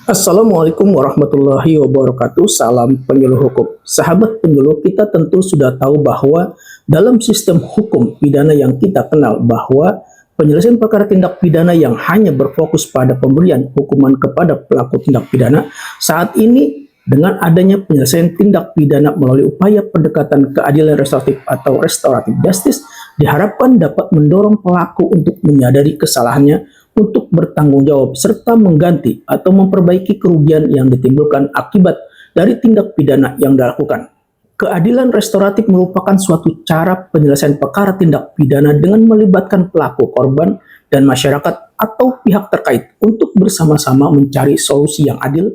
Assalamualaikum warahmatullahi wabarakatuh. Salam penyuluh hukum. Sahabat penyuluh, kita tentu sudah tahu bahwa dalam sistem hukum pidana yang kita kenal bahwa penyelesaian perkara tindak pidana yang hanya berfokus pada pemberian hukuman kepada pelaku tindak pidana saat ini dengan adanya penyelesaian tindak pidana melalui upaya pendekatan keadilan restoratif atau restoratif justice diharapkan dapat mendorong pelaku untuk menyadari kesalahannya, untuk bertanggung jawab serta mengganti atau memperbaiki kerugian yang ditimbulkan akibat dari tindak pidana yang dilakukan. Keadilan restoratif merupakan suatu cara penyelesaian perkara tindak pidana dengan melibatkan pelaku, korban, dan masyarakat atau pihak terkait untuk bersama-sama mencari solusi yang adil.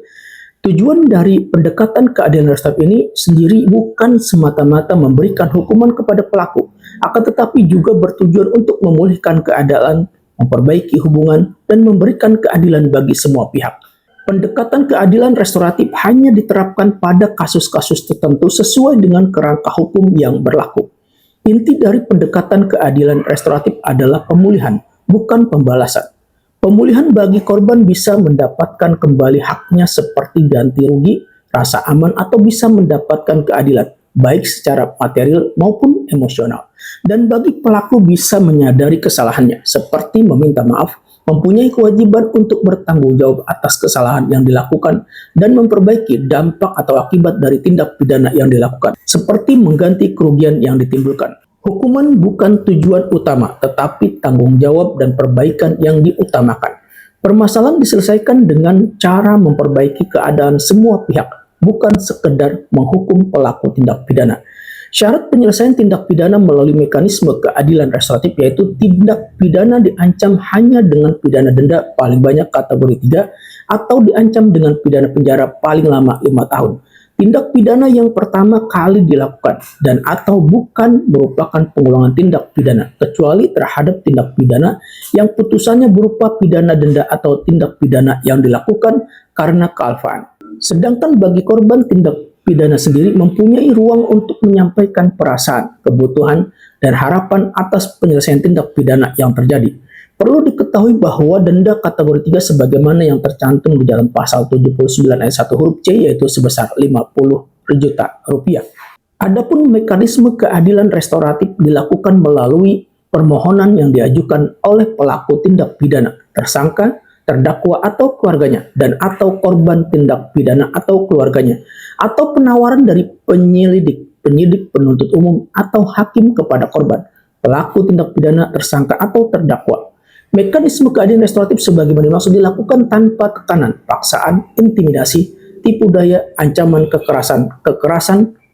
Tujuan dari pendekatan keadilan restoratif ini sendiri bukan semata-mata memberikan hukuman kepada pelaku, akan tetapi juga bertujuan untuk memulihkan keadaan, memperbaiki hubungan, dan memberikan keadilan bagi semua pihak. Pendekatan keadilan restoratif hanya diterapkan pada kasus-kasus tertentu sesuai dengan kerangka hukum yang berlaku. Inti dari pendekatan keadilan restoratif adalah pemulihan, bukan pembalasan. Pemulihan bagi korban bisa mendapatkan kembali haknya seperti ganti rugi, rasa aman, atau bisa mendapatkan keadilan, baik secara material maupun emosional. Dan bagi pelaku bisa menyadari kesalahannya, seperti meminta maaf, mempunyai kewajiban untuk bertanggung jawab atas kesalahan yang dilakukan, dan memperbaiki dampak atau akibat dari tindak pidana yang dilakukan, seperti mengganti kerugian yang ditimbulkan. Hukuman bukan tujuan utama, tetapi tanggung jawab dan perbaikan yang diutamakan. Permasalahan diselesaikan dengan cara memperbaiki keadaan semua pihak, bukan sekedar menghukum pelaku tindak pidana. Syarat penyelesaian tindak pidana melalui mekanisme keadilan restoratif yaitu tindak pidana diancam hanya dengan pidana denda paling banyak kategori 3 atau diancam dengan pidana penjara paling lama 5 tahun. Tindak pidana yang pertama kali dilakukan dan atau bukan merupakan pengulangan tindak pidana kecuali terhadap tindak pidana yang putusannya berupa pidana denda atau tindak pidana yang dilakukan karena kealpaan. Sedangkan bagi korban tindak pidana sendiri mempunyai ruang untuk menyampaikan perasaan, kebutuhan, dan harapan atas penyelesaian tindak pidana yang terjadi. Perlu diketahui bahwa denda kategori 3 sebagaimana yang tercantum di dalam pasal 79 ayat 1 huruf C yaitu sebesar 50 juta rupiah. Adapun mekanisme keadilan restoratif dilakukan melalui permohonan yang diajukan oleh pelaku tindak pidana, tersangka, terdakwa atau keluarganya, dan atau korban tindak pidana atau keluarganya, atau penawaran dari penyidik, penuntut umum, atau hakim kepada korban, pelaku tindak pidana, tersangka, atau terdakwa. Mekanisme keadilan restoratif sebagaimana dimaksud dilakukan tanpa tekanan, paksaan, intimidasi, tipu daya, ancaman kekerasan,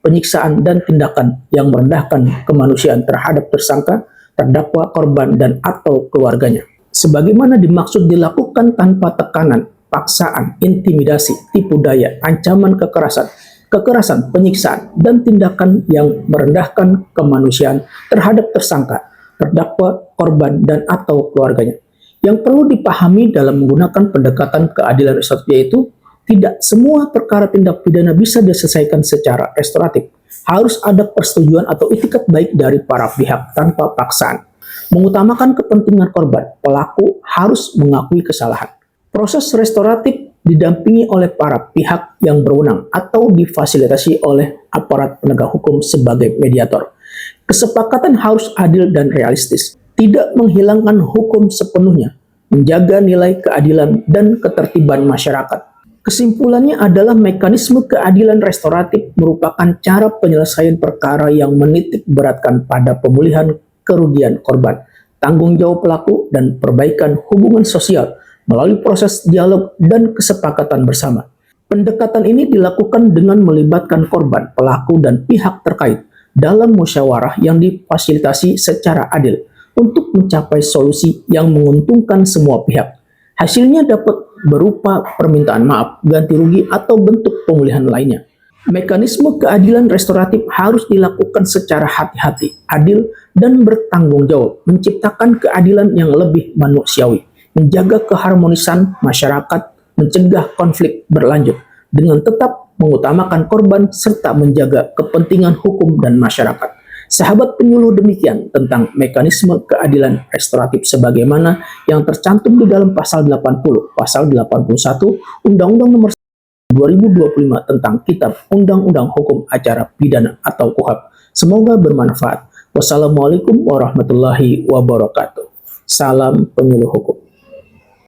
penyiksaan, dan tindakan yang merendahkan kemanusiaan terhadap tersangka, terdakwa, korban, dan atau keluarganya. Sebagaimana dimaksud dilakukan tanpa tekanan, paksaan, intimidasi, tipu daya, ancaman kekerasan, penyiksaan, dan tindakan yang merendahkan kemanusiaan terhadap tersangka, terdakwa, korban, dan atau keluarganya. Yang perlu dipahami dalam menggunakan pendekatan keadilan restoratif yaitu tidak semua perkara tindak pidana bisa diselesaikan secara restoratif. Harus ada persetujuan atau itikat baik dari para pihak tanpa paksaan. Mengutamakan kepentingan korban, pelaku harus mengakui kesalahan. Proses restoratif didampingi oleh para pihak yang berwenang atau difasilitasi oleh aparat penegak hukum sebagai mediator. Kesepakatan harus adil dan realistis, tidak menghilangkan hukum sepenuhnya, menjaga nilai keadilan dan ketertiban masyarakat. Kesimpulannya adalah mekanisme keadilan restoratif merupakan cara penyelesaian perkara yang menitik beratkan pada pemulihan kerugian korban, tanggung jawab pelaku, dan perbaikan hubungan sosial melalui proses dialog dan kesepakatan bersama. Pendekatan ini dilakukan dengan melibatkan korban, pelaku, dan pihak terkait dalam musyawarah yang difasilitasi secara adil untuk mencapai solusi yang menguntungkan semua pihak. Hasilnya dapat berupa permintaan maaf, ganti rugi, atau bentuk pemulihan lainnya. Mekanisme keadilan restoratif harus dilakukan secara hati-hati, adil, dan bertanggung jawab, menciptakan keadilan yang lebih manusiawi, menjaga keharmonisan masyarakat, mencegah konflik berlanjut, dengan tetap mengutamakan korban serta menjaga kepentingan hukum dan masyarakat. Sahabat penyuluh, demikian tentang mekanisme keadilan restoratif sebagaimana yang tercantum di dalam pasal 80, pasal 81 Undang-Undang Nomor 2025 tentang Kitab Undang-Undang Hukum Acara Pidana atau KUHAP. Semoga bermanfaat. Wassalamualaikum warahmatullahi wabarakatuh. Salam penyuluh hukum.